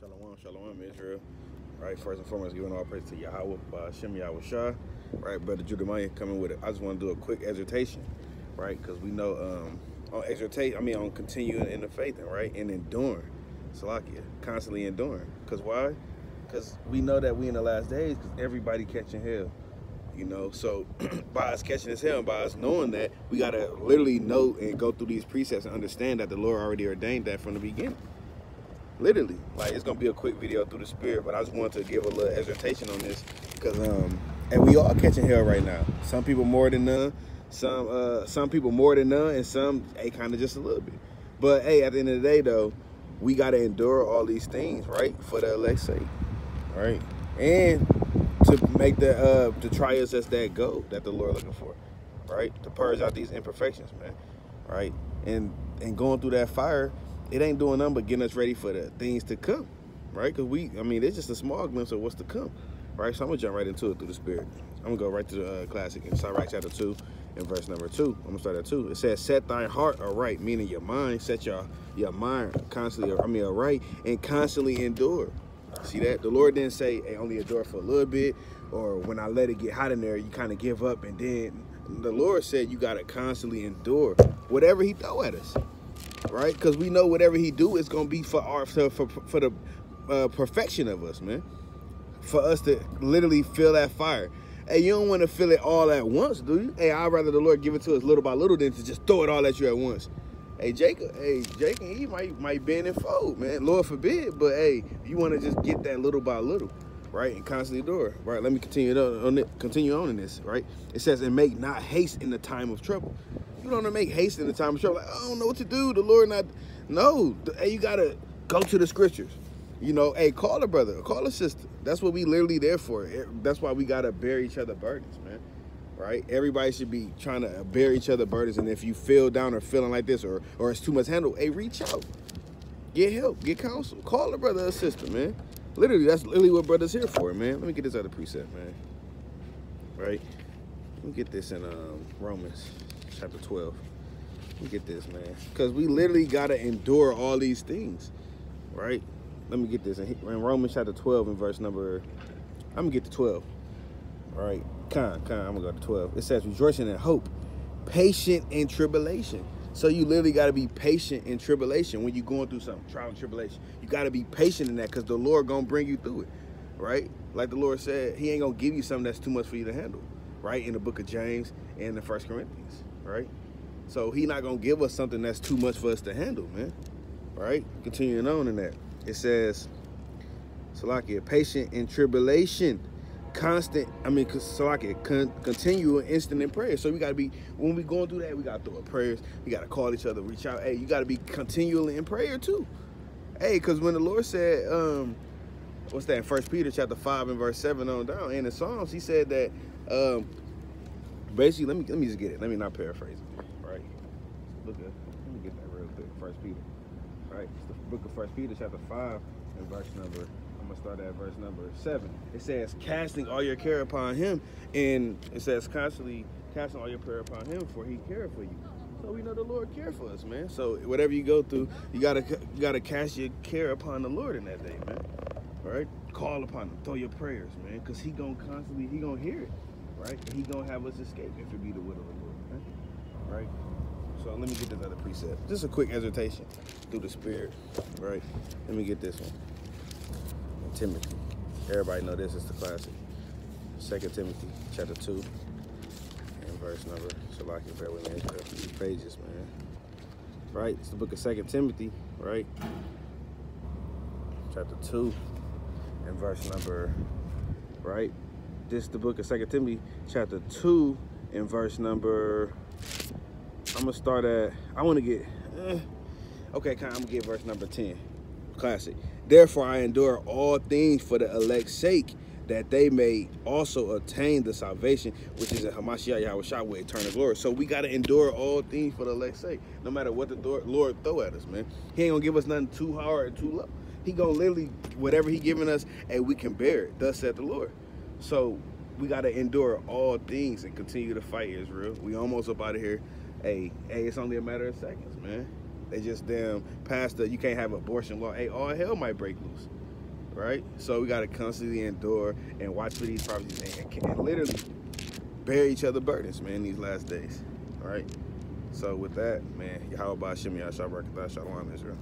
Shalom, shalom, Israel. Right, first and foremost, giving all praise to Yahweh, Shem Yahweh Shah. Right, Brother Judemiah coming with it. I just want to do a quick exhortation, right? Because we know on continuing in the faith, right, and enduring. Salakia, constantly enduring. Because why? Because we know that we in the last days, because everybody catching hell. You know, so by us catching this hell and by us knowing that, we got to literally know and go through these precepts and understand that the Lord already ordained that from the beginning. Literally, like, it's gonna be a quick video through the spirit, but I just wanted to give a little exhortation on this because and we all catching hell right now. Some people more than none, some people more than none, and some kind of just a little bit. But hey, at the end of the day though, we gotta endure all these things, right, for the elect's sake, right, and to make to try us as that goal that the Lord looking for, right, to purge out these imperfections, man, right, and going through that fire. It ain't doing nothing but getting us ready for the things to come, right? Because it's just a small glimpse of what's to come, right? So I'm going to jump right into it through the spirit. I'm going to go right to the classic in Sirach chapter 2 and verse number 2. I'm going to start at 2. It says, set thine heart aright, meaning your mind. Set your mind constantly, aright, and constantly endure. See that? The Lord didn't say, hey, only endure for a little bit, or when I let it get hot in there, you kind of give up, and then the Lord said you got to constantly endure whatever he throw at us. Right, because we know whatever he do is gonna be for the perfection of us, man. For us to literally feel that fire. Hey, you don't want to feel it all at once, do you? Hey, I'd rather the Lord give it to us little by little than to just throw it all at you at once. Hey, Jake and Eve might bend and fold, man. Lord forbid, but hey, you want to just get that little by little, right, and constantly endure. Right, let me continue on in this. Right, it says, and make not haste in the time of trouble. You don't want to make haste in the time of trouble. Like, I don't know what to do. The Lord not. No. Hey, you got to go to the scriptures. You know, hey, call a brother, call a sister. That's what we literally there for. That's why we got to bear each other burdens, man. Right? Everybody should be trying to bear each other burdens. And if you feel down or feeling like this or it's too much handle, hey, reach out. Get help. Get counsel. Call a brother or sister, man. Literally, that's literally what brother's here for, man. Let me get this other precept, man. Right? Let me get this in Romans chapter 12. Let me get this, man. Because we literally got to endure all these things, right? Let me get this in Romans chapter 12 and verse number, I'm going to get to 12. All right, I'm going to go to 12. It says, rejoicing in hope, patient in tribulation. So you literally got to be patient in tribulation when you're going through some trial and tribulation. You got to be patient in that because the Lord going to bring you through it, right? Like the Lord said, he ain't going to give you something that's too much for you to handle, right? In the book of James and the 1 Corinthians, right? So he not going to give us something that's too much for us to handle, man, right? Continuing on in that. It says, Salakia, patient in tribulation, continue and instant in prayer. So we got to be, when we going through that, we got to throw up prayers. We got to call each other, reach out. Hey, you got to be continually in prayer too. Hey, because when the Lord said, what's that, in 1 Peter chapter 5 and verse 7 on down, in the Psalms, he said that, basically, let me just get it. Let me not paraphrase it, right? Let me get that real quick. 1 Peter, right? It's the book of 1 Peter chapter 5 and verse number, I'm going to start at verse number 7. It says, casting all your care upon him, and it says, constantly casting all your care upon him, for he cared for you. So we know the Lord cares for us, man. So whatever you go through, you gotta cast your care upon the Lord in that day, man. All right? Call upon him, throw your prayers, man, because he gonna hear it, right? And he gonna have us escape if it be the will of the Lord, man. All right? So let me get this other precept. Just a quick exhortation through the spirit, right? Let me get this one. Timothy. Everybody know this is the classic. 2 Timothy chapter 2 and verse number. So like it, bear with me. These pages, man. Right? It's the book of 2 Timothy, right? Chapter 2 and verse number, right? This is the book of 2 Timothy chapter 2 and verse number, I'm going to start at, I want to get, I'm going to get verse number 10. Classic. Therefore I endure all things for the elect's sake, that they may also attain the salvation which is in Hamashiach Yahweh Shah with eternal glory. So we got to endure all things for the elect's sake, no matter what the Lord throw at us, man. He ain't going to give us nothing too hard or too low. He going to literally, whatever he giving us, and we can bear it. Thus said the Lord. So we got to endure all things and continue to fight, Israel. We almost up out of here. Hey, it's only a matter of seconds, man. They just damn passed the, you can't have abortion law. Hey, all hell might break loose. right? So we got to constantly endure and watch for these prophecies and literally bear each other burdens, man, these last days, right? So with that, man, Yahweh Ba'Shem Yahshua Barakatah Shalom Israel.